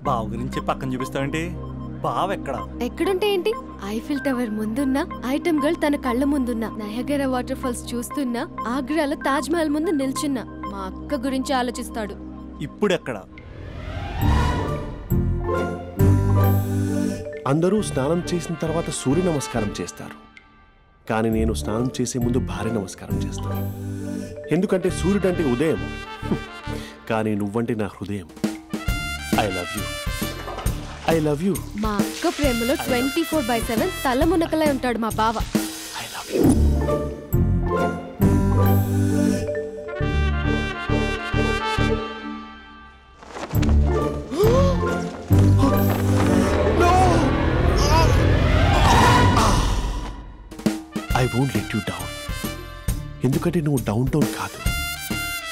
బావ గురించి పక్కన చూపిస్తావేంటి? బావ ఎక్కడుంటే ఏంటి? ఐఫిల్ టవర్ ముందున్న ఐటమ్ గర్ల్ తన కళ్ళ ముందున్న నయగరా వాటర్ ఫాల్స్ చూస్తున్నా ఆగ్రాలో తాజ్ మహల్ ముందు నిల్చున్నా మా అక్క గురించి ఆలోచిస్తాడు. ఇప్పుడెక్కడ? అందరూ స్నానం చేసిన తర్వాత సూర్య నమస్కారం చేస్తారు, కానీ నేను స్నానం చేసే ముందు భార్య నమస్కారం చేస్తాను. ఎందుకంటే సూర్యుడు అంటే ఉదయం, కానీ నువ్వంటే నా హృదయం. I love you, I love you. మా అక్క ప్రేమలో 24/7 తల మునకలై ఉంటాడు మా బావ. I love you. I won't let you down. ఎందుకంటే నువ్వు డౌన్ టౌన్ కాదు,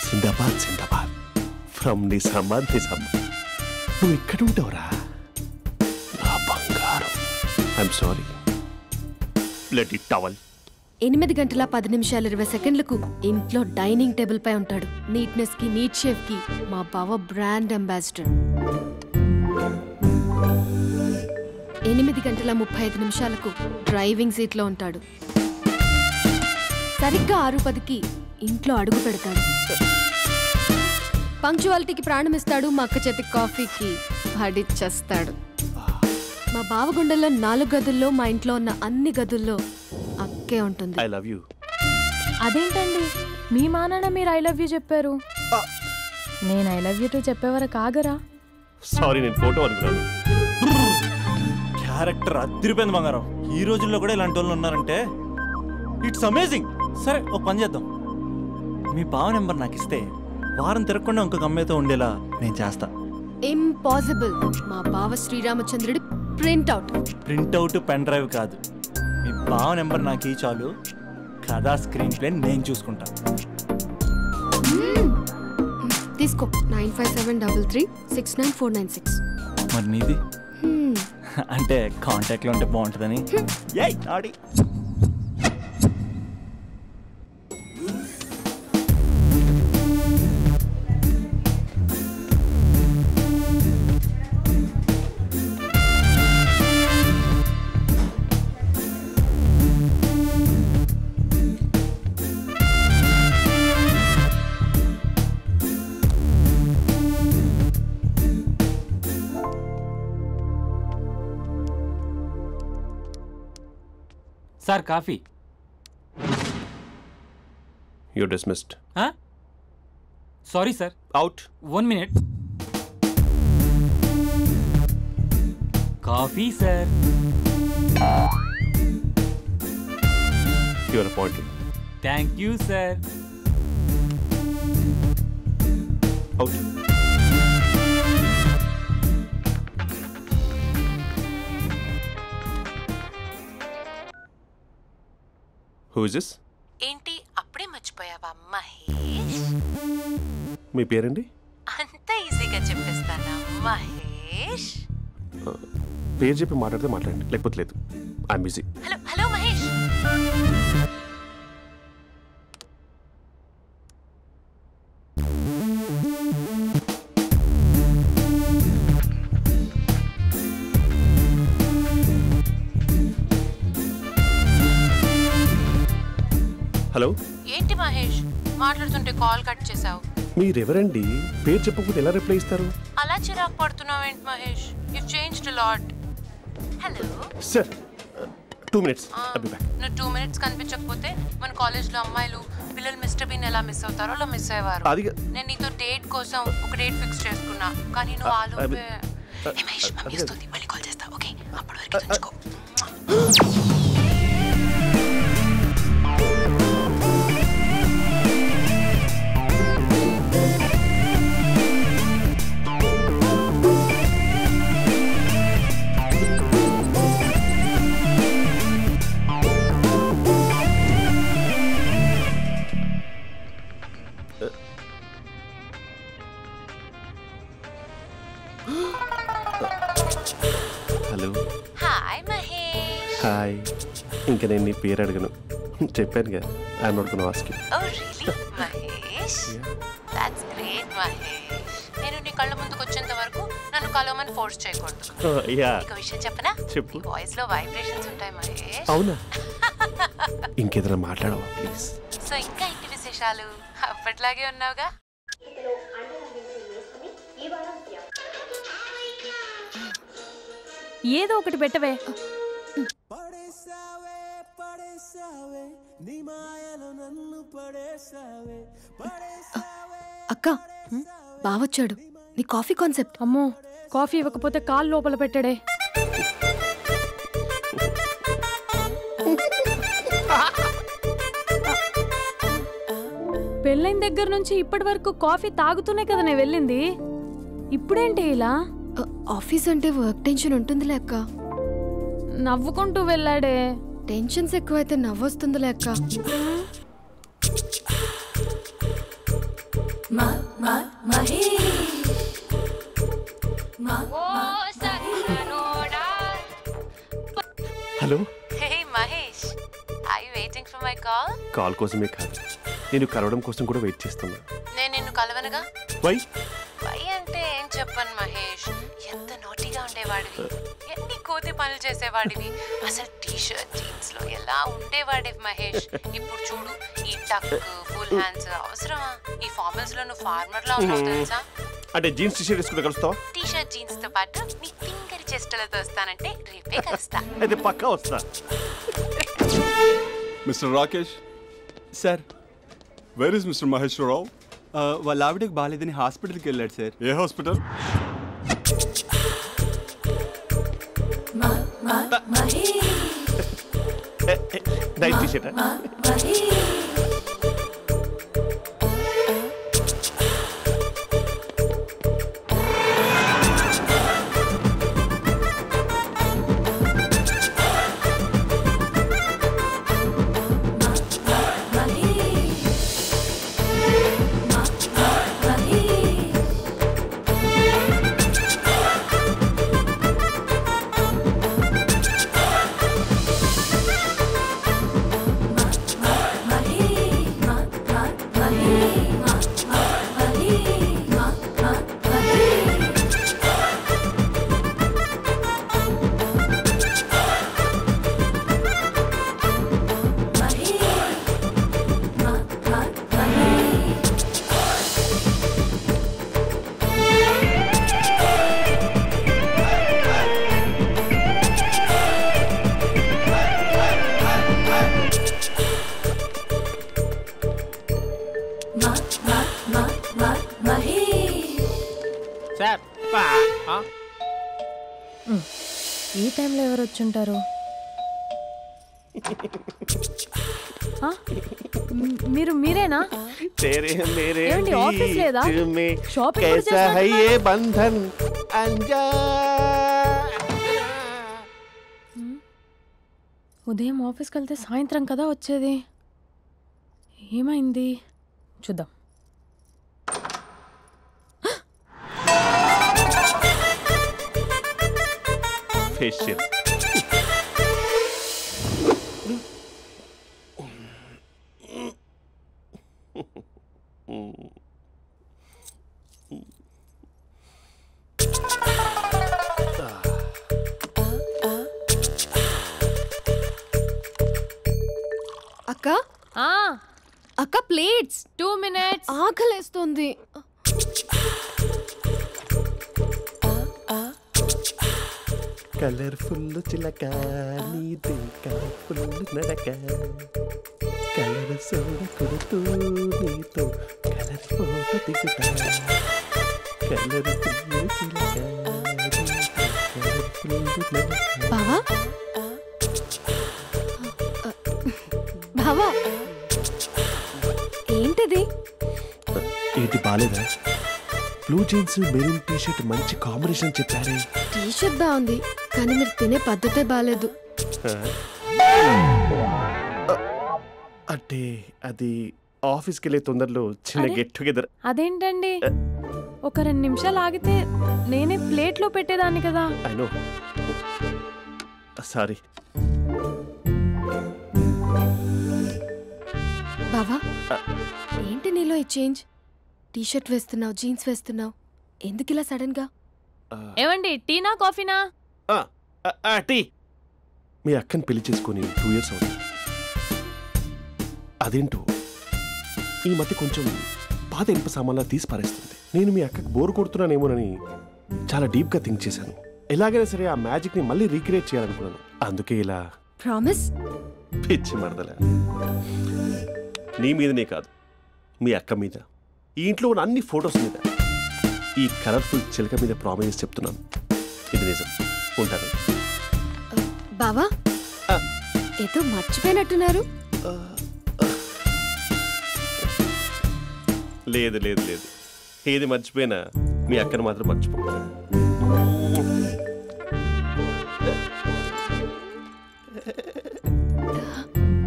జిందాబాద్ జిందాబాద్ ఫ్రమ్ నిజామాబాద్ నిజామాబాద్. నువ్వు ఇక్కడ ఉంటావురా నా బంగారం. I'm sorry, let it towel. 8 గంటల 10 నిమిషాలు 20 సెకండ్లకు ఇంట్లో డైనింగ్ టేబుల్ పై ఉంటాడు. నీట్నెస్ కి నీట్ షేఫ్ కి మా బావ బ్రాండ్ అంబాసిడర్. 8 గంటల 35 నిమిషాలకు డ్రైవింగ్ సీట్ లో ఉంటాడు. సరిగ్గా 6:10కి ఇంట్లో అడుగు పెడతాడు. పంక్చువాలిటీకి ప్రాణమిస్తాడు. మా అక్క చేతి కాఫీకి పడిచ్చేస్తాడు. మా బావ గుండెల్లో 4 గదుల్లో మా ఇంట్లో ఉన్న అన్ని గదుల్లో అక్కే ఉంటుంది. I love you. అదేంటండి మీ మానాన్న మీరు ఐ లవ్ యూ చెప్పారు, నేను ఐ లవ్ యూ టు చెప్పేవరకు ఆగరా? సారీ, నేను ఫోటో అనుకున్నాను. క్యారెక్టర్ అదిరిపోయింది బంగారం. ఈ రోజుల్లో కూడా ఇలాంటి వాళ్ళు ఉన్నారంటే ఇట్స్ అమేజింగ్. సరే, ఒక పని చేద్దాం. మీ బావ నెంబర్ నాకు ఇస్తే వారం తిరగకుండా ఇంకొక అమ్మాయితో ఉండేలా నేను చేస్తా. ఇంపాసిబుల్. మా బావ శ్రీరామచంద్రుడి ప్రింట్అవుట్. పెన్ డ్రైవ్ కాదు, మీ బావ నెంబర్ నాకు ఈ చాలు. కథా స్క్రీన్ ప్లే నేను చూసుకుంటా. తీసుకో. 9573369496. మరి నీది? అంటే కాంటాక్ట్లో ఉంటే బాగుంటుందని. ఆడి sir coffee. You're dismissed. Sorry sir. Out. 1 minute. Coffee sir. You are appointed. Thank you sir. Out. Who is this? ఏంటి అప్పుడే మర్చిపోయావా మహేష్? మీ పేరండి? అంత ఈజీగా చెప్పేస్తానా మహేష్? పేరు చెప్పి మాట్లాడితే మాట్లాడండి, లేకపోతే లేదు. I'm busy. Hello hello Mahesh. Hello. ఏంటి మహేష్ మాట్లాడుతుంటే కాల్ కట్ చేసావు? మీరెవరండి? పేరు చెప్పకపోతే ఎలా రిప్లై ఇస్తారు? అలా చిరాకు పడుతున్నావు ఏంటి Mahesh? You changed a lot. Hello sir, 2 minutes. I'll be back. నువ్వు 2 minutes కనిపించకపోతే మన కాలేజ్లో అమ్మాయిలు పిల్లలు మిస్టర్ బీన్ ఎలా మిస్ అవుతారో అలా మిస్ అయ్యేవారు. నేను నీతో డేట్ కోసం ఒక డేట్ ఫిక్స్ చేసుకున్నా, కానీ నువ్వు ఆలోపే. మహేష్ మమ్మీ వస్తుంది, మళ్ళీ కాల్ చేస్తా. ఓకే, అప్పటి వరకు ఉంచుకో. హలో. హాయ్ మహేష్. హాయ్. ఇంకా నేను నీ పేరు అడగను, చెప్పాను కదా. I'm not gonna ask you. Oh really Mahesh? That's great Mahesh. నేను నీ కళ్ళ ముందుకు వచ్చేంత వరకు నన్ను కలవమని ఫోర్స్ చేయకూడదు. ఒక విషయం చెప్పనా? చెప్పు. వాయిస్ లో వైబ్రేషన్స్ ఉంటాయి మహేష్. అవునా? ఇంకేదైనా మాట్లాడవా ప్లీజ్? సో ఇంకా ఇంటి విశేషాలు అప్పట్లాగే ఉన్నావుగా? ఏదో ఒకటి పెట్టవే. అక్క బావొచ్చాడు. నీ కాఫీ కాన్సెప్ట్. అమ్మో, కాఫీ ఇవ్వకపోతే కాలు లోపల పెట్టాడే. పెళ్ళైన దగ్గర నుంచి ఇప్పటి వరకు కాఫీ తాగుతూనే కదా నేను వెళ్ళింది. ఇప్పుడేంటి ఇలా? ఆఫీస్ అంటే వర్క్ టెన్షన్ ఉంటుందిలే అక్క. నవ్వుకుంటూ వెళ్ళాడే. టెన్షన్స్ ఎక్కువైతే నవ్వొస్తుందిలే అక్క. Hello. Hey Mahesh, are you waiting for my call? Call కోసమే కాదు, నేను కలవడం కోసం కూడా వెయిట్ చేస్తున్నా. నేను నిన్ను కలవనుగా. వై అంటే ఏం చెప్పను మహేష్, ఎంత నోటిగా ఉండేవాడివి, ఎన్ని కోతి పనులు చేసేవాడివి, అసలు టీ షర్ట్ జీన్స్ లో ఎలా ఉండేవాడివి మహేష్. ఇప్పుడు చూడు, ఈ టక్ ఫుల్ హ్యాండ్స్ అవసరమా? ఈ ఫార్మల్స్ లో నువ్వు ఫార్మర్ లా ఉన్నావు తెలుసా? అంటే జీన్స్ టీ షర్ట్ వేసుకుంటే కలుస్తావా? టీ షర్ట్ జీన్స్ తో పాటు నీ ఫింగర్ చెస్టలతో వస్తానంటే రేపే కలుస్తా. అయితే పక్కా వస్తా. Mister Rakesh sir, where is mister Maheshwararao? వాళ్ళ ఆవిడకి బాగాలేదని హాస్పిటల్కి వెళ్ళాడు సార్. ఏ హాస్పిటల్? Night T shirt. ఈ టైంలో ఎవరు వచ్చుంటారు? మీరేనా? ఏమండి, ఆఫీస్ లేదా? షాపింగ్ కూడా చేస్తున్నారు? ఉదయం ఆఫీస్కి వెళ్తే సాయంత్రం కదా వచ్చేది. ఏమైంది చూద్దాం. ఫేషియల్. అక్క అక్క ప్లేట్స్. 2 minutes. ఆకలేస్తుంది. కలర్ఫుల్ చిలక నీదే కలర్ఫుల్ నడక, కలర్ సోడ కొడుతూ నీతో కలర్ ఫోటో దిగుతా, కలర్ఫుల్ చిలక బావా బావా ఏంటిది? ఏంటి బాలేదా? Blue jeans maroon T shirt మంచి కాంబినేషన్ చెప్పారే. టీ షర్ట్ బాగుంది కానీ మీరు తినే పద్ధతే బాలేదు. అంటే అది ఆఫీస్కి వెళ్ళే తొందరలో చిన్న గెట్ టుగెదర్. అదేంటండి, ఒక 2 నిమిషాలు ఆగితే నేనే ప్లేట్లో పెట్టేదాన్ని కదా. I know, sorry. బావా ఏంటి నీలో ఈ చేంజ్? టీ షర్ట్ వేస్తున్నావు, జీన్స్ వేస్తున్నావు, ఎందుకు ఇలా సడన్ గా? ఏమండి టీనా కాఫీనా? టీ. మీ అక్కని పెళ్లి చేసుకొని 2 years అవుతుంది. అదేంటో ఈ మధ్య కొంచెం పాత ఇనుప సామాన్లా తీసి పారేస్తుంది. నేను మీ అక్కకి బోర్ కొడుతున్నానేమోనని చాలా డీప్గా థింక్ చేశాను. ఎలాగైనా సరే ఆ మ్యాజిక్ని మళ్ళీ రీక్రియేట్ చేయాలనుకున్నాను. అందుకే ఇలా. ప్రామిస్? పిచ్చి మరదల, నీ మీదనే కాదు, మీ అక్క మీద, ఈ ఇంట్లో ఉన్న అన్ని ఫొటోస్ మీద, ఈ కలర్ఫుల్ చిలక మీద ప్రామిస్ చెప్తున్నాను. ఇది నిజం. ఉంటాను. బావా, ఏదో మర్చిపోయినట్టున్నారు. లేదు లేదు లేదు, ఏది మర్చిపోయినా మీ అక్కను మాత్రం మర్చిపో.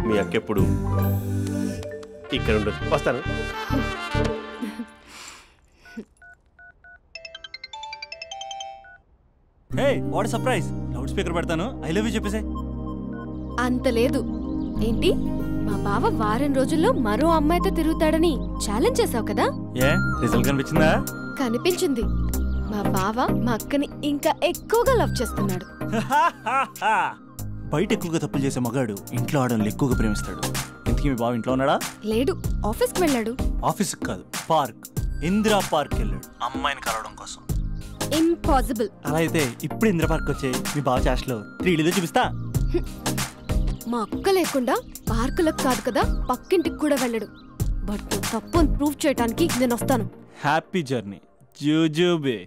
మీ అక్క ఎప్పుడు ఇక్కడ ఉండదు. వస్తాను. హే, వాట్ సర్ప్రైజ్. లౌడ్ స్పీకర్ పెడతాను, ఐ లవ్ యూ చెప్పేసే. అంత లేదు. ఏంటి, మా బావ వారం రోజుల్లో మరో అమ్మాయితో తిరుగుతాడని ఛాలెంజ్ చేసావు కదా? ఏ రిజల్ట్ కనిపించిందా? కనిపించింది. మా బావ మా అక్కని ఇంకా ఎక్కువగా లవ్ చేస్తున్నాడు. బయట ఎక్కువగా తప్పులు చేసే మగాడు ఇంట్లో ఆడవాళ్ళు ఎక్కువగా ప్రేమిస్తాడు. ఇంతకీ మీ బావ ఇంట్లో ఉన్నాడా? లేడు, ఆఫీస్కి వెళ్ళాడు. ఆఫీస్కి కాదు, పార్క్, ఇందిరా పార్క్ వెళ్ళాడు అమ్మాయిని కలవడం కోసం. ఇంపాసిబుల్. అలా అయితే ఇప్పుడు ఇందిరా పార్క్ వచ్చే మీ బావ చాష్లో 3Dలో చూపిస్తా. మా అక్క లేకుండా పార్కులకు కాదు కదా, పక్కింటికి కూడా వెళ్ళడు. బట్ తప్పు ప్రూవ్ చేయడానికి నేను వస్తాను. హ్యాపీ జర్నీ జూజూబే.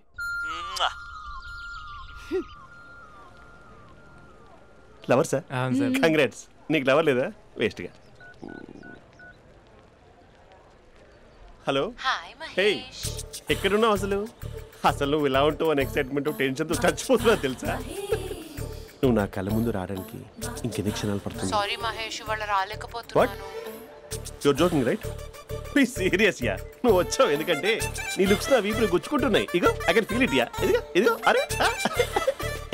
Lover sir? కంగ్రాట్స్. నీకు లవర్ లేదా? వేస్ట్గా. హలో. హే, ఎక్కడున్నావు అసలు? అసలు నువ్వు ఇలా ఉంటావు అని ఎక్సైట్మెంట్ టెన్షన్తో చచ్చిపోతున్నా తెలుసా? నువ్వు నా కళ్ళ ముందు రావడానికి ఇంకెన్ని క్షణాలు పడుతుంది? సారీ మహేష్, వాళ్ళు రాలేకపోతున్నాను. Your joking right? Please serious yeah. నువ్వు వచ్చావు ఎందుకంటే నీ లుక్స్ నా వీపుని గుచ్చుకుంటున్నాయి. ఇగో I can feel it yeah. ఇదిగో ఇదిగో. అరే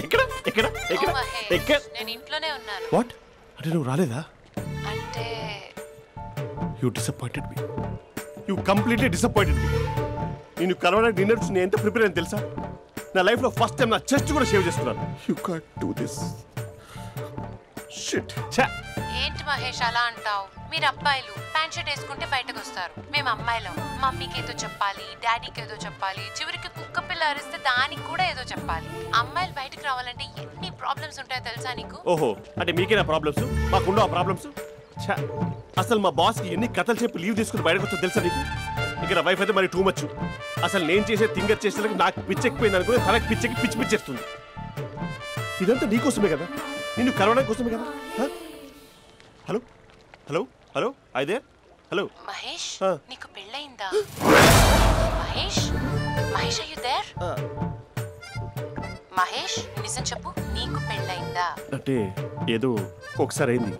ఎక్కడ ఎక్కడ ఎక్కడ ఎక్కడ? నేను ఇంట్లోనే ఉన్నాను. వాట్ అంటే నువ్వు రాలేదా? అంటే you disappointed me. You completely disappointed me. నేను కలవడానికి డిన్నర్స్ నేను ఎంత ప్రిపేర్ అని తెలుసా? నా లైఫ్లో ఫస్ట్ టైం నా చెస్ట్ కూడా సేవ్ చేస్తున్నాను. You can't do this. Shit. ఏంటి మహేష్ అలా అంటావు? మీరు అబ్బాయిలు ప్యాంట్ షర్ట్ వేసుకుంటే బయటకు వస్తారు. మేము అమ్మాయిలం, మమ్మీకి ఏదో చెప్పాలి, డాడీకి ఏదో చెప్పాలి, చివరికి కుక్క పిల్ల అరిస్తే దానికి కూడా ఏదో చెప్పాలి. అమ్మాయిలు బయటకు రావాలంటే ఎన్ని ప్రాబ్లమ్స్ ఉంటాయో తెలుసా నీకు? ఓహో, అంటే మీకేనా ప్రాబ్లమ్స్? మాకుండా ఆ ప్రాబ్లమ్స్? అసలు మా బాస్కి ఎన్ని కథలు చెప్పి లీవ్ తీసుకుని బయటకు వచ్చా తెలుసా నీకు? ఇక్కడ వైఫ్ అయితే మరి టూ మచ్. అసలు నేను చేసే థింగర్ చేసేందుకు నాకు పిచ్చెక్కిపోయింది అనుకుని తనకి పిచ్చెక్కి పిచ్చి పిచ్చేస్తుంది. ఇదంతా నీకోసమే కదా, నిన్ను కలవడానికి కోసమే కదా. హలో హలో హలో, అయితే హలో మహేష్, నీకు పెళ్ళయిందా? Mahesh, Mahesh are you there? Mahesh నిజం చెప్పు, నీకు పెళ్ళయిందా? అంటే ఏదో ఒకసారి అయింది,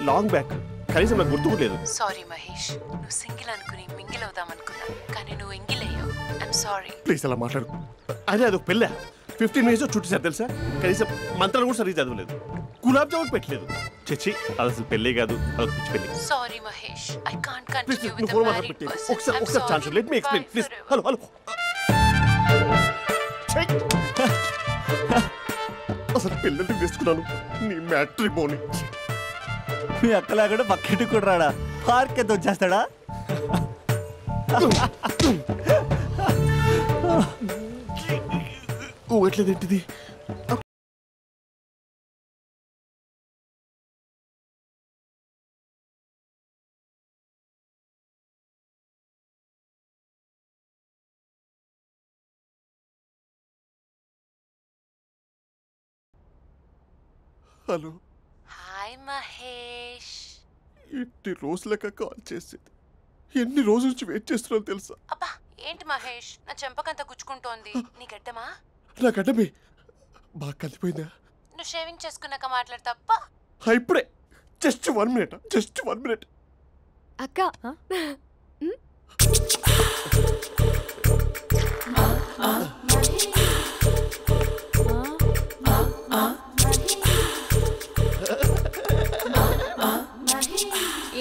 లాంగ్ బ్యాక్, కనీసం నాకు గుర్తుకోలేదు. సారీ మహేష్, నువ్వు సింగిల్ అనుకుని మింగిల్ అవుదాం అనుకున్నా, కానీ నువ్వు ఎంగిల్ అయ్యావు. I'm sorry. ప్లీజ్ అలా మాట్లాడు. అదే అదొక పెళ్ళా? 15 minutes చుట్టేసారు తెలుసా? కనీసం మంత్రాలు కూడా సరిగ్గా చదవలేదు, గులాబ్ జామున్ పెట్టలేదు. చచ్చి, అది అసలు పెళ్ళే కాదు, అదొక పిచ్చి పెళ్ళి. Sorry Mahesh, I can't continue with the phone married మాట్లాడి పర్సన్. ఒకసారి chance let me explain please. Hello hello. అసలు పిల్లల్ని తీసుకున్నాను నీ మ్యాట్రిమోని. మీ అక్కలా కూడా పక్కింటి కూడా రాడా? పార్క్ ఎంత వచ్చేస్తాడా? ఓ ఎట్లేదేంటిది? హలో. హాయ్ మహేష్. ఎన్ని రోజులక కాల్ చేసేది, ఎన్ని రోజుల నుంచి వెయిట్ చేస్తున్నావు తెలుసా? అబ్బా ఏంటి మహేష్, నా చెంపకంత గుచ్చుకుంటోంది. నీ గడ్డమా? నా గడ్డమే బాగా కలిపోయిందా? నువ్వు షేవింగ్ చేసుకున్నాక మాట్లాడతాప్పా. ఇప్పుడే జస్ట్ 1 minute, జస్ట్ 1 minute. అక్క,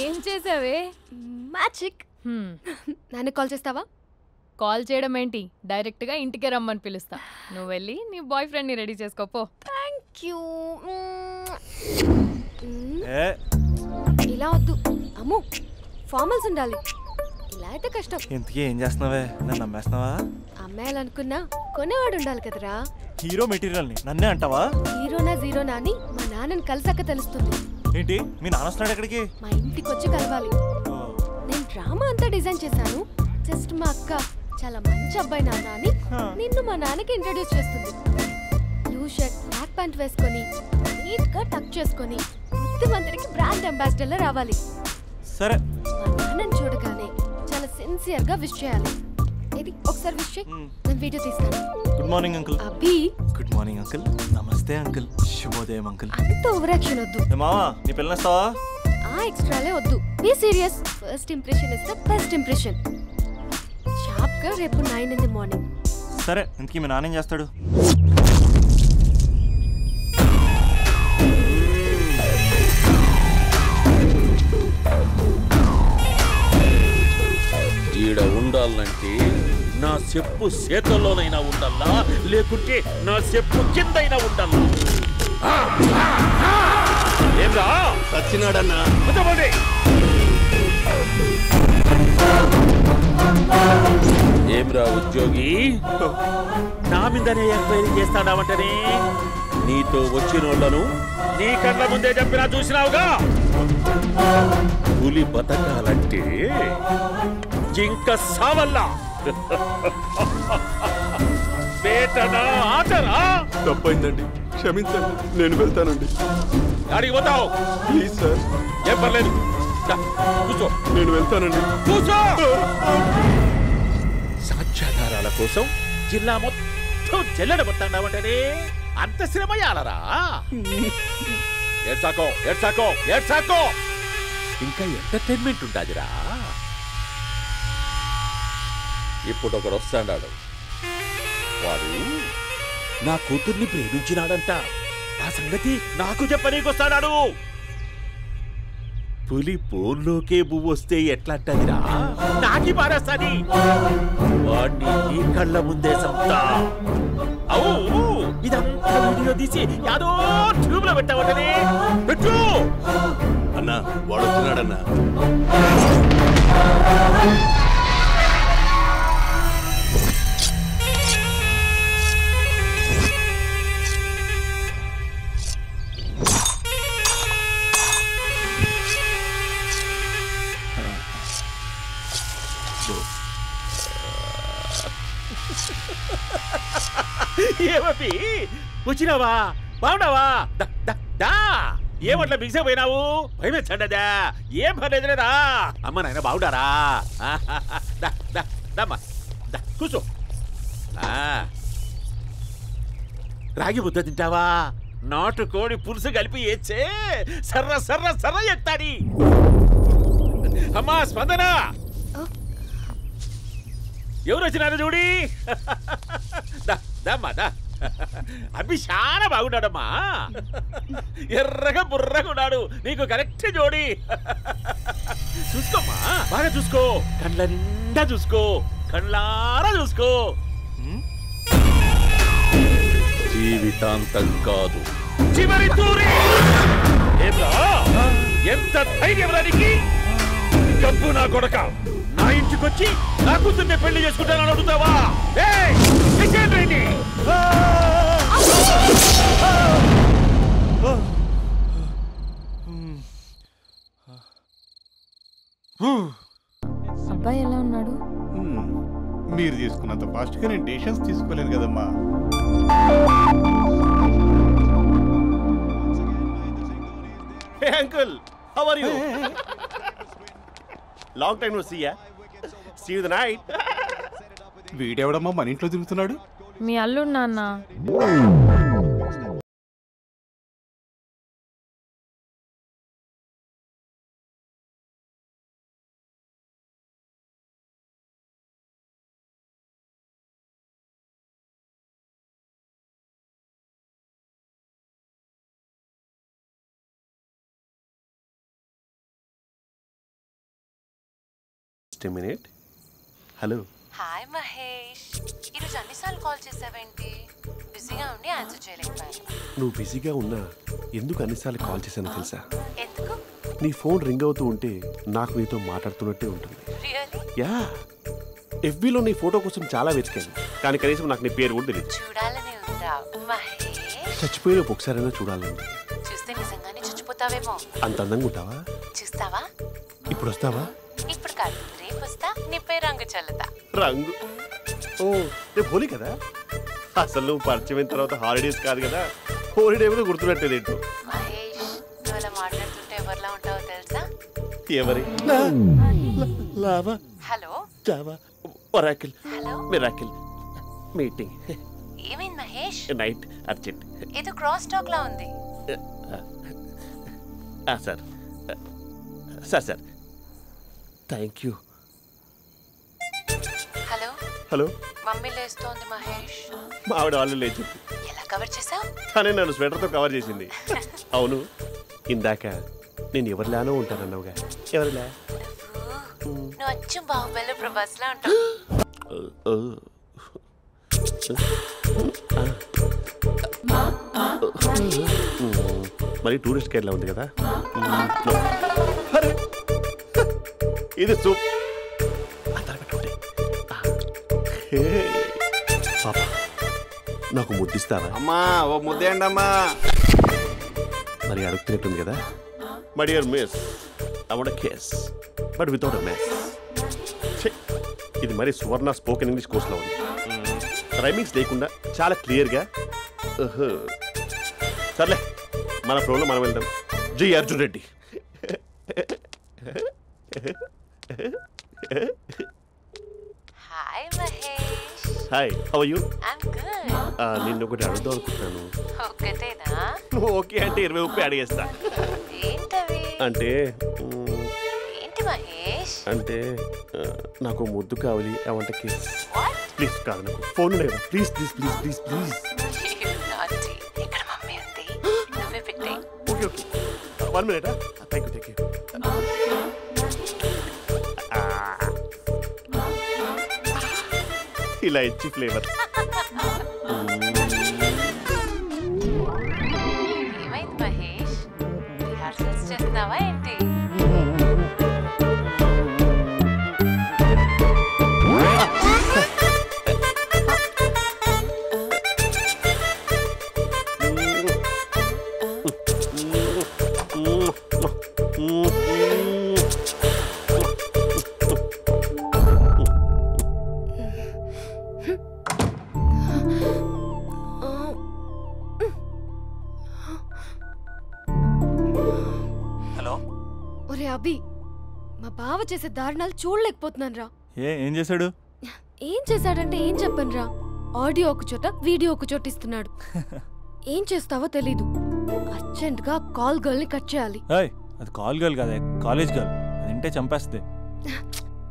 ఏం చేసావే? మ్యాజిక్. నాన్న కాల్ చేస్తావా? కాల్ చేయడం ఏంటి, డైరెక్ట్గా ఇంటికే రమ్మని పిలుస్తా. నువ్వు వెళ్ళి నీ బాయ్ ఫ్రెండ్ని రెడీ చేసుకోపో. Thank you. ఏ ఇలా వద్దు అమ్ము, ఫార్మల్స్ ఉండాలి. ఇలా అయితే కష్టం. ఇంతకీ ఏం చేస్తున్నావే? నన్ను నమ్మేస్తున్నావా? అమ్మాయాలనుకున్నా కొనేవాడు ఉండాలి కదరా. హీరో మెటీరియల్ని నన్నే అంటావా? హీరోనా జీరోనా అని మా నాన్నని కలిసాక తెలుస్తుంది. ఏంటి మీ నాన్న వస్తున్నాడు ఎక్కడికి? మా ఇంటికి వచ్చి కలవాలి. నేను డ్రామా అంతా డిజైన్ చేశాను. జస్ట్ మా అక్క చాలా మంచి అబ్బాయి నాన్న అని నిన్ను మా నాన్నకి ఇంట్రడ్యూస్ చేస్తుంది. బ్లూ షర్ట్ బ్లాక్ ప్యాంట్ వేసుకొని నీట్ గా టక్ చేసుకొని బుద్ధిమంతుడికి బ్రాండ్ అంబాసిడర్ రావాలి. సరే. మా నాన్నని చూడగానే చాలా సిన్సియర్ గా విష్ చేయాలి. ఇది ఒకసారి విష్ చేయి, నేను వీడియో తీస్తాను. Good morning uncle. Abhi. Good morning uncle. Namaste uncle. శుభోదయం అంకుల్. అంత ఓవర్ యాక్షన్ వద్దు. మావా నీ పిల్లనిస్తావా? ఆ ఎక్స్ట్రాలే వద్దు. Be serious. First impression is the best impression. Sharp గా రేపు 9 in the morning. సరే. ఇంతకీ మీ నాన్న ఏం చేస్తాడు? ఈడ ఉండాలంటే నా చెప్పు చేతల్లోనైనా ఉండాలా, లేకుంటే నా చెప్పు కిందైనా ఉండాలా. ఏమ్రా సచ్చినాడన్నా? ఏమ్రా ఉద్యోగి, నా మీదనే ఎంక్వైరీ చేస్తాడావంటనే? నీతో వచ్చిన వాళ్ళను నీ కళ్ళ ముందే చెప్పినా చూసినావుగా. పులి బతకాలంటే జింక సావల్లా. వేటనా ఆటరా? తప్పైందండి, క్షమించండి, నేను వెళ్తానండి. అడిగి పోతావు? Please sir. ఏం పర్లేదు, కూర్చో. నేను వెళ్తానండి. కూర్చో. సాక్ష్యాధారాల కోసం జిల్లా మొత్తం జల్లెడబట్టావంటనే అంత శ్రమయాలరా? ఏడ్సాకో ఏడ్సాకో ఏడ్సాకో, ఇంకా ఎంటర్టైన్మెంట్ ఉంటాదిరా. ఇప్పుడు ఒకడు వస్తాడాడు. వాడు నా కూతుర్ని ప్రేమించినాడంట. ఆ సంగతి నాకు చెప్పనీకొస్తాడాడు. పులి పోన్లోకే పువ్వు వస్తే ఎట్లాంటదిరా? నాకి పారేస్తాది. వాడిని నీ కళ్ళ ముందే సంతా. అవు ఇదంతా వీడియో తీసి యాదో ట్యూబ్ లో పెట్టావటనే. పెట్టు అన్నా, వాడు వచ్చినాడన్నా. ఏమీ వచ్చినావా? బాగున్నావా? ఏమట్లా బిగిసే పోయినావు? భయమేచ్చండదా? ఏం పర్లేదులేదా? అమ్మ నాయన బాగుండారా? కూర్చో. రాగి ముద్ద తింటావా? నాటు కోడి పులుసు కలిపి ఏచ్చే సర్ర సర్ర సర్ర ఎత్తాడి. అమ్మా స్పందన, ఎవరు వచ్చినారు చూడి. అభి చాలా బాగున్నాడమ్మా. ఎర్రగా బుర్రగా ఉన్నాడు. నీకు కరెక్ట్ జోడి. చూసుకోమ్మా, బాగా చూసుకో. కళ్ళ నిండా చూసుకో, కళ్ళారా చూసుకో. జీవితాంతం కాదు, చివరి తూరి. ఎంత ధైర్యం రానికి? డబ్బు నా కొడక, నా ఇంటికొచ్చి నా కూతుర్ని పెళ్లి చేసుకుంటానని అడుగుతావా? అబ్బాయి ఎలా ఉన్నాడు? మీరు తీసుకున్నంత ఫాస్ట్గా నేను డెసిషన్స్ తీసుకోలేను కదమ్మా. Hey uncle, how are you? Long time no see ya. See you the night. వీడెవడమ్మా మన ఇంట్లో తిరుగుతున్నాడు? మీ అల్లుడు నాన్న. Just a minute. Hello. Hi Mahesh, ఈరోజు అన్నిసార్లు కాల్ చేసావేంటి? బిజీగా ఉండి ఆన్సర్ చేయలేకపోయాను. నువ్వు బిజీగా ఉన్నా ఎందుకు అన్నిసార్లు కాల్ చేశానో తెలుసా? ఎందుకు? నీ ఫోన్ రింగ్ అవుతూ ఉంటే నాకు నీతో మాట్లాడుతున్నట్టే ఉంటుంది. రియల్లీ? యా, ఎఫ్బీలో నీ ఫోటో కోసం చాలా వెతికాను, కానీ కనీసం నాకు నీ పేరు కూడా తెలియదు. చూడాలని ఉందా మహేష్? చచ్చిపోయిన ఒకసారైనా చూడాలండి. చూస్తే నిజంగానే చచ్చిపోతావేమో. అంత అందంగా ఉంటావా? చూస్తావా? ఇప్పుడు వస్తావా? ఇప్పుడు కాదు, రేపు వస్తా. నీపై రంగు చల్లుతా. రంగు? ఓ, రేపు హోలీ కదా. అసలు నువ్వు పరిచయం అయిన తర్వాత హాలిడేస్ కాదు కదా, హోలిడే మీద గుర్తున్నట్టేది ఏంటో. మహేష్, నువ్వు అలా మాట్లాడుతుంటే ఎవరిలా ఉంటావో తెలుసా? ఎవరి? Lava, hello, Java, Oracle, hello, miracle, meeting, ఏమైంది మహేష్? Night, urgent. ఏదో క్రాస్ టాక్ లా ఉంది. Sir sir sir thank you. Hello hello, mummy లేస్తోంది మహేష్. మా ఆవిడ వాళ్ళు లేచి ఎలా కవర్ చేసావు? తనే నన్ను స్వెటర్తో కవర్ చేసింది. అవును, ఇందాక నేను ఎవరిలానో ఉంటానన్నావుగా, ఎవరిలా? నువ్వు అచ్చం బాహుబలి ప్రభాస్ లా ఉంటావు. మరి టూరిస్ట్ గైడ్లా ఉంది కదా. ఇది సూప్. పాపా, నాకు ముద్దిస్తావా? అమ్మా ఓ ముద్దేయండి అమ్మా. మరి అడుగుతున్నట్టుంది కదా. My dear miss, I want kiss but without a mess. ఇది మరి సువర్ణ స్పోకెన్ ఇంగ్లీష్ కోర్సులో ఉంది. రైమింగ్స్ లేకుండా చాలా క్లియర్గా. సర్లే, మన ప్రోలో మనం వెళ్దాం. జి Arjun Reddy. Hi Mahesh. Hi, how are you? I'm good. నిన్ను ఒకటి అడుగుదాం అనుకుంటున్నాను. ఒకటేనా? ఓకే అంటే 20 రూపాయలు అడిగేస్తా. ఏంటవి? అంటే ఏంటి మహేష్? అంటే నాకు ముద్దు కావాలి. I want kiss. ప్లీజ్. కాదు, నాకు ఫోన్ లేదా. Please please please please please. ఇక్కడ మమ్మీ ఉంది, నువ్వే పెట్టే. Okay okay, 1 minute. Thank you. ఇలా ఇచ్చి ఫ్లేవర్. ఏమైంది మహేష్? రిహార్సల్స్ చేస్తున్నావా ఏంటి? ఒరే అభి, మా బావ చేసే దారుణాలు చూడలేకపోతున్నాను రా. ఏం చేశాడు? ఏం చేశాడంటే ఏం చెప్పను రా. ఆడియో ఒక చోట, వీడియో ఒక చోట ఇస్తున్నాడు. ఏం చేస్తావో తెలీదు. అర్జెంట్ గా కాల్ గర్ల్ ని కట్ చేయాలి. అది కాల్ గర్ల్ కాదే, కాలేజ్ గర్ల్. అది వింటే చంపేస్తే.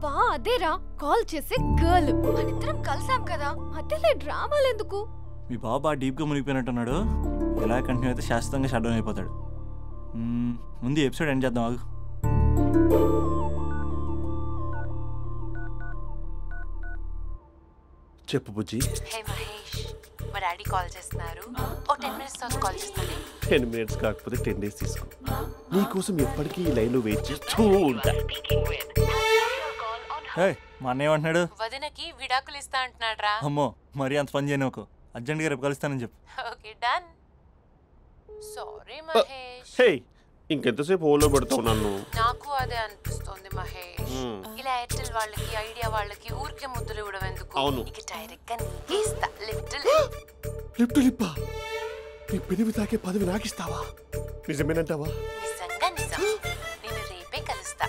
బా అదేరా, కాల్ చేసే గర్ల్. మనిద్దరం కలిసాం కదా, మధ్యలో డ్రామాలు ఎందుకు? మీ బాబా డీప్గా మునిగిపోయినట్టున్నాడు. ఎలా కంటిన్యూ అయితే శాశ్వతంగా షట్ డౌన్ అయిపోతాడు. ముందు ఎపిసోడ్ ఎండ్ చేద్దాం, ఆగు. చెప్పు బుజ్జి. హే మహేష్, మా డాడీ కాల్ చేస్తున్నారు. ఓ 10 minutes తర్వాత కాల్ చేస్తాను. 10 minutes కాకపోతే 10 days తీసుకో. నీకోసం ఎప్పటికీ ఈ లైన్లో వెయిట్ చేస్తూ ఉంటా. మా అన్నయ్య అంటున్నాడు, వదినకి విడాకులు ఇస్తా అంటున్నాడు రా. అమ్మో, మరీ అంత పని చేయను. అర్జెంట్గా రేపు కలుస్తానని చెప్పు. Okay done. సారీ మహేష్. హే, ఇంకెంతసేపు హోల్లో పెడతావు నన్ను? నాకు అదే అనిపిస్తుంది మహేష్. ఇలా ఎయిర్టెల్ వాళ్ళకి, ఐడియా వాళ్ళకి ఊరికే ముద్దులు ఇవ్వడం ఎందుకు? అవును. ఇక డైరెక్ట్ గా నీకే ఇస్తా. లిప్టు లిప్పా, నీ పెదవి తాకే పదవి నాకిస్తావా? నిజమేనంటావా? నిజంగా నిజం. నేను రేపే కలుస్తా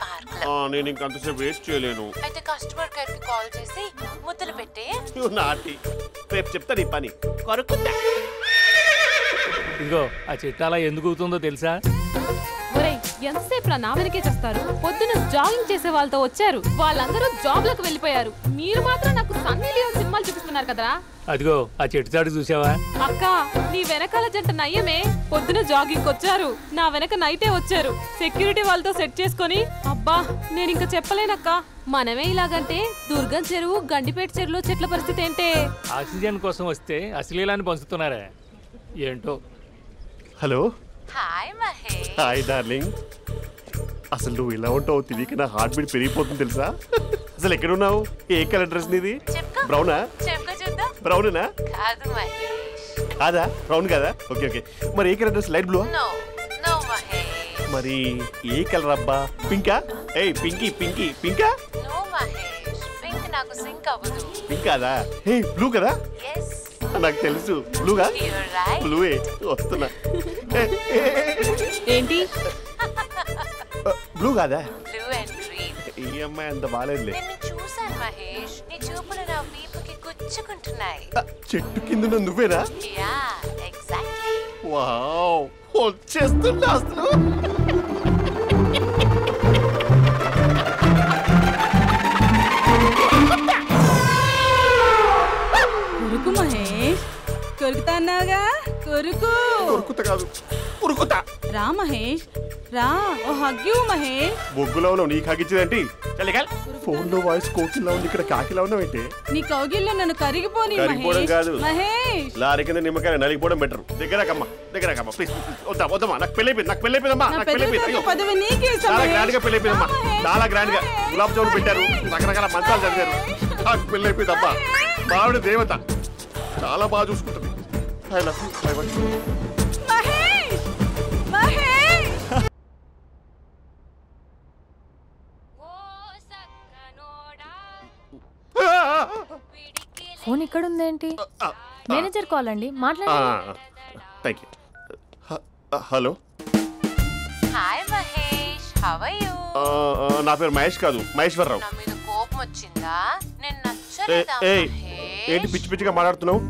పార్క్ లో. నేను ఇంకంతసేపు వెయిట్ చేయలేను. అయితే కస్టమర్ కేర్ కి కాల్ చేసి ముద్దులు పెట్టే. నాటి రేపు చెప్తా నీ పని. ఇదిగో ఆ చెట్టు అలా ఎందుకు అవుతుందో తెలుసా? ఒరేయ్, ఎంతసేపు నా వెనకే చేస్తారు? పొద్దున జాగింగ్ చేసే వాళ్ళతో వచ్చారు, వాళ్ళందరూ జాబ్లకు వెళ్ళిపోయారు. మీరు మాత్రం నాకు సన్నీ లియోన్ సినిమాలు చూపిస్తున్నారు కదరా. అదిగో ఆ చెట్టు చాటు చూసావా? అక్క, నీ వెనకాల జంట నయ్యమే. పొద్దున జాగింగ్ వచ్చారు, నా వెనక నైటే వచ్చారు. సెక్యూరిటీ వాళ్ళతో సెట్ చేసుకొని, అబ్బా నేను ఇంకా చెప్పలేనక్క. మనమే ఇలాగంటే దుర్గం చెరువు, గండిపేట చెరువులో చెట్ల పరిస్థితి ఏంటే? ఆక్సిజన్ కోసం వస్తే అశ్లీలాన్ని పంచుతున్నారా ఏంటో. Hello. Hi Mahesh. Hi darling. అసలు నువ్వు ఇలా ఉంటావు తిరిగి నా హార్ట్ బీట్ పెరిగిపోతుంది తెలుసా? అసలు ఎక్కడున్నావు? ఏ కలర్ డ్రెస్ నీది? బ్రౌనా? బ్రౌనేనా? కాదు మహేష్. కాదా? బ్రౌన్ కదా? Okay okay. మరి ఏ colour dress? Light blue? No Mahesh. మరి ఏ కలర్ అబ్బా? పింకా? ఏయ్ పింకీ పింకీ పింకా? నో మహేష్, పింక్ నాకు సింక్ అవ్వదు. పింక్ కాదా? ఏ బ్లూ కదా? yes. నాకు తెలుసు బ్లూగా. బ్లూవే వస్తున్నా. ఏంటి? బ్లూ కాదా? Blue and green. ఈ అమ్మాయి అంత బాగాలేదులే. నిన్ను చూసాను మహేష్, నీ చూపులు నా వీపుకి గుచ్చుకుంటున్నాయి. చెట్టు కింద నువ్వేనా? Yeah exactly. వావ్, వచ్చేస్తున్నా అసలు. కొరుకు మహేష్, కొరుకుతా అన్నావుగా, కొరుకు. కొరుకుతా కాదు, ఉరుకుతా. రా మహేష్ రా, ఓ హగ్గు మహేష్. బొగ్గులో ఉన్నావు, నీకు హగ్గించేదేంటి? ఫోన్ లో వాయిస్ కోకిలా ఉంది, ఇక్కడ కాకిలా ఉన్నావు ఏంటి? నీ కౌగిల్లో నన్ను కరిగిపోని కరిగిపోవడం కాదు మహేష్. లారీ కింద నిమ్మకాయ నలిగిపోవడం బెటర్. దగ్గరకమ్మా దగ్గరకమ్మా ప్లీజ్. వద్దా వద్దమ్మా, నాకు పెళ్ళైపోయింది, నాకు పెళ్ళైపోయిందమ్మా, నాకు పెళ్ళైపోయింది. పదవి నీకే. చాలా గ్రాండ్ గా పెళ్ళైపోయిందమ్మా, చాలా గ్రాండ్ గా. గులాబ్ జామున్ పెట్టారు, రకరకాల మంచాలు చదివారు. నాకు పెళ్ళైపోయిందమ్మా. బావిడ దేవత, చాలా బాగా చూసుకుంటుంది. ఫోన్ ఇక్కడ ఉందేంటి? మేనేజర్ కాల్ అండి, మాట్లాడండి. Thank you. Hello. Hi Mahesh, how are you? నా పేరు మహేష్ కాదు, మహేశ్వరరావు. నా మీద కోపం వచ్చిందా? నేను నచ్చలేదా మహేష్? ఏంటి పిచ్చి పిచ్చిగా మాట్లాడుతున్నావు?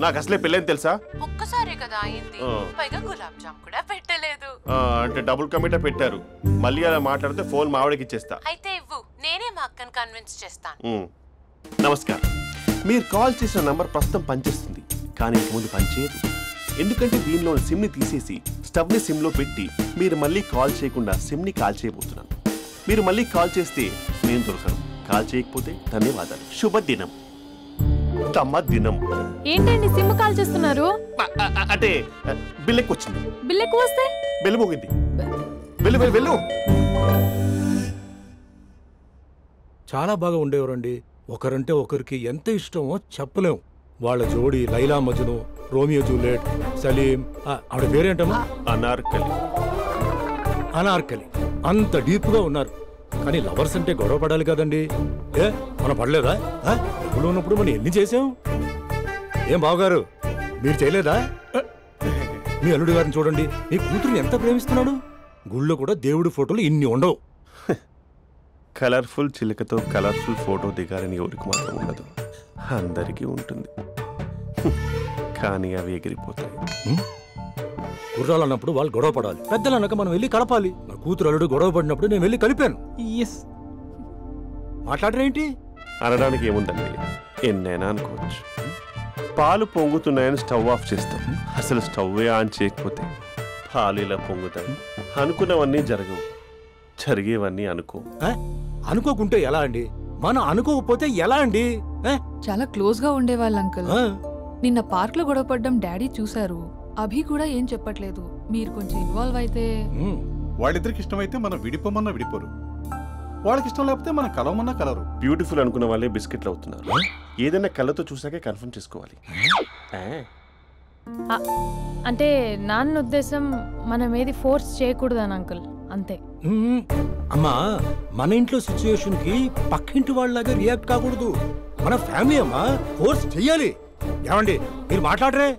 నాకు అసలే పెళ్ళని తెలుసా? ఒక్కసారి కదా అయింది, పైగా గులాబ్ జామ్ కూడా పెట్టలేదు. అంటే డబుల్ కమిటా పెట్టారు. మళ్ళీ అలా మాట్లాడితే ఫోన్ మావిడకి ఇచ్చేస్తా. అయితే ఇవ్వు, నేనే మా అక్కని కన్విన్స్ చేస్తాను. నమస్కారం. మీరు కాల్ చేసిన నంబర్ ప్రస్తుతం పనిచేస్తుంది, కానీ ఇంక ముందు పనిచేయదు. ఎందుకంటే దీనిలో సిమ్ని తీసేసి స్టవ్ని సిమ్లో పెట్టి మీరు మళ్ళీ కాల్ చేయకుండా సిమ్ని కాల్ చేయబోతున్నాను. మీరు మళ్ళీ కాల్ చేస్తే నేను దొరకను, కాల్ చేయకపోతే ధన్యవాదాలు. శుభదినం. తమ దినం. ఏంటండి సిమ్ కాల్ చేస్తున్నారు? అంటే బిల్ ఎక్కువ వచ్చింది. బిల్ ఎక్కువ వస్తే? బెల్లు మోగింది. వెళ్ళు వెళ్ళు వెళ్ళు. చాలా బాగా ఉండేవారండి. ఒకరంటే ఒకరికి ఎంత ఇష్టమో చెప్పలేం. వాళ్ళ జోడి లైలా మజ్ను, రోమియో జూలియట్, సలీం, ఆవిడ పేరేంటమ్మా? అనార్కలి. అనార్కలి. అంత డీప్ గా ఉన్నారు. కానీ లవర్స్ అంటే గొడవ పడాలి కదండి. మనం పడలేదా? డబ్బులు ఉన్నప్పుడు మనం ఎన్ని చేసాం? ఏం బావగారు, మీరు చేయలేదా? మీ అల్లుడి గారిని చూడండి, మీ కూతురుని ఎంత ప్రేమిస్తున్నాడు. గుళ్ళో కూడా దేవుడి ఫోటోలు ఇన్ని ఉండవు. కలర్ఫుల్ చిలుకతో కలర్ఫుల్ ఫోటో దిగాలని ఎవరికి మాత్రం ఉండదు, అందరికీ ఉంటుంది. కానీ అవి ఎగిరిపోతాయి. గుర్రాలు అన్నప్పుడు వాళ్ళు గొడవ పడాలి, పెద్దలు అన్నాక మనం వెళ్ళి కలపాలి. నా కూతురు అల్లుడు గొడవ పడినప్పుడు నేను వెళ్ళి కలిపాను. మాట్లాడరేంటి? అనడానికి ఏముందండి, ఎన్నైనా అనుకోవచ్చు. పాలు పొంగుతున్నాయని స్టవ్ ఆఫ్ చేస్తాం, అసలు స్టవ్వే ఆన్ చేయకపోతే పాలు ఇలా పొంగుతాయి. అనుకున్నవన్నీ జరగవు, జరిగేవన్నీ అనుకోకుంటే ఎలా అండి? మనం అనుకోకపోతే ఎలా అండి? చాలా క్లోజ్ గా ఉండేవాళ్ళు అంకుల్. నిన్న పార్క్ లో గొడవపడ్డం డాడీ చూశారు. అభి కూడా ఏం చెప్పట్లేదు. మీరు కొంచెం ఇన్వాల్వ్ అయితే. వాళ్ళిద్దరికి ఇష్టమైతే మనం విడిపోమన్నా విడిపోరు, వాళ్ళకి ఇష్టం లేకపోతే మనం కలవమన్నా కలరు. బ్యూటిఫుల్ అనుకున్న వాళ్ళే బిస్కెట్లు అవుతున్నారు. ఏదైనా కళ్ళతో చూసాకే కన్ఫర్మ్ చేసుకోవాలి. అంటే నాన్న ఉద్దేశం మనం ఏది ఫోర్స్ చేయకూడదని అంకుల్, అంతే. అమ్మా, మన ఇంట్లో సిచ్యుయేషన్ కి పక్కింటి వాళ్ళలాగా రియాక్ట్ కాకూడదు. మన ఫ్యామిలీ అమ్మా, ఫోర్స్ చెయ్యాలి. ఏమండి మీరు మాట్లాడరే?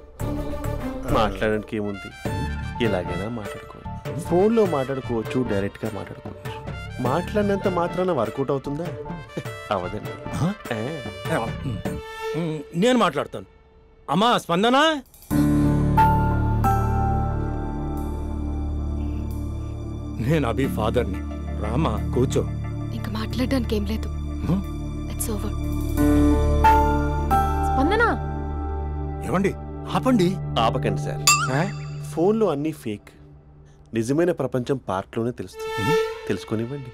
మాట్లాడడానికి ఏముంది, ఎలాగైనా మాట్లాడుకోవచ్చు. ఫోన్లో మాట్లాడుకోవచ్చు, డైరెక్ట్ గా మాట్లాడుకోవచ్చు. మాట్లాడినంత మాత్రాన వర్కౌట్ అవుతుందా? అవదండి. నేను మాట్లాడతాను. అమ్మా స్పందన, నేను అభి ఫాదర్ని. రామా కూర్చో. ఇంకా మాట్లాడడానికి ఏం లేదు. It's over. స్పందన ఏమండి ఆపండి. ఆపకండి సార్. ఫోన్లో అన్నీ ఫేక్. నిజమైన ప్రపంచం పార్క్లోనే తెలుస్తుంది. తెలుసుకొనివ్వండి.